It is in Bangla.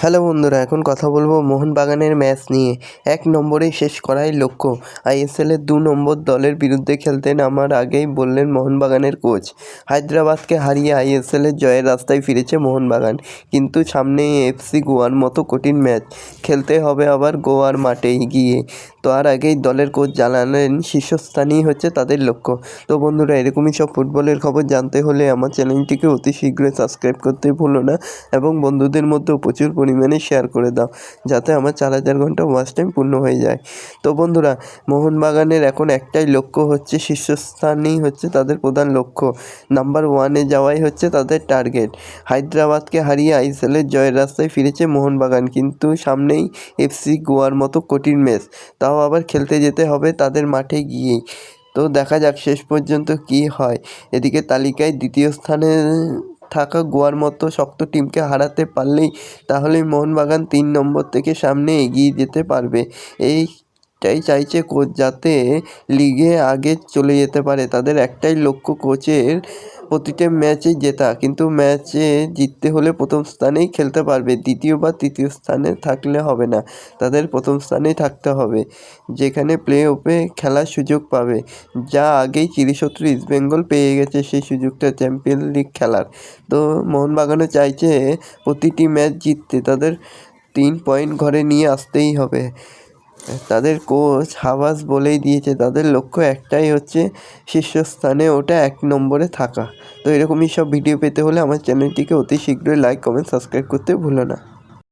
হ্যালো বন্ধুরা, এখন কথা বলবো মোহনবাগানের ম্যাচ নিয়ে। 1 নম্বরেই শেষ করাই লক্ষ্য। আইএসএলের 2 নম্বর দলের বিরুদ্ধে খেলতে নামার আগেই বললেন মোহনবাগানের কোচ। হায়দ্রাবাদকে হারিয়ে আইএসএলের জয়ের রাস্তায় ফিরেছে মোহনবাগান, কিন্তু সামনেই এফসি গোয়ার মতো কঠিন ম্যাচ খেলতে হবে, আবার গোয়ার মাঠেই গিয়ে। তার আগেই দলের কোচ জানালেন শীর্ষস্থানই হচ্ছে তাদের লক্ষ্য। তো বন্ধুরা, এরকমই সব ফুটবলের খবর জানতে হলে আমার চ্যানেলটিকে অতি শীঘ্রই সাবস্ক্রাইব করতে ভুলো না এবং বন্ধুদের মধ্যেও প্রচুর পরিমাণে শেয়ার করে দাও, যাতে আমার 4000 ঘন্টা ওয়াচ টাইম পূর্ণ হয়ে যায়। তো বন্ধুরা, মোহনবাগানের এখন একটাই লক্ষ্য হচ্ছে শীর্ষস্থানই হচ্ছে তাদের প্রধান লক্ষ্য। নাম্বার 1-এ যাওয়াই হচ্ছে তাদের টার্গেট। হায়দ্রাবাদকে হারিয়ে আইএসএলের জয়ের রাস্তায় ফিরেছে মোহনবাগান, কিন্তু সামনেই এফসি গোয়ার মতো কঠিন ম্যাচ, তাও আবার খেলতে যেতে হবে তাদের মাঠে গিয়েই। তো দেখা যাক শেষ পর্যন্ত কী হয়। এদিকে তালিকায় 2য় স্থানে থাকা গোয়ার মতো শক্ত টিমকে হারাতে পারলেই তাহলেই মোহনবাগান 3 নম্বর থেকে সামনে এগিয়ে যেতে পারবে। এইটাই চাইছে কোচ, যাতে লিগে আগে চলে যেতে পারে। তাদের একটাই লক্ষ্য কোচের প্রতিটা ম্যাচে জেতা, কিন্তু ম্যাচে জিততে হলে প্রথম স্থানেই খেলতে পারবে, দ্বিতীয় বা তৃতীয় স্থানে থাকলে হবে না। তাদের প্রথম স্থানেই থাকতে হবে, যেখানে প্লে অফে খেলার সুযোগ পাবে, যা আগেই চিরিশত্রু ইস্টবেঙ্গল পেয়ে গেছে সেই সুযোগটা চ্যাম্পিয়ন লিগ খেলার। তো মোহনবাগানও চাইছে প্রতিটি ম্যাচ জিততে, তাদের 3 পয়েন্ট ঘরে নিয়ে আসতেই হবে। তাদের কোচ হাবাস বলেই দিয়েছে তাদের লক্ষ্য একটাই হচ্ছে শীর্ষস্থানে ওটা 1 নম্বরে থাকা। তো এরকমই সব ভিডিও পেতে হলে আমার চ্যানেলটিকে অতি শীঘ্রই লাইক, কমেন্ট, সাবস্ক্রাইব করতে ভুলো না।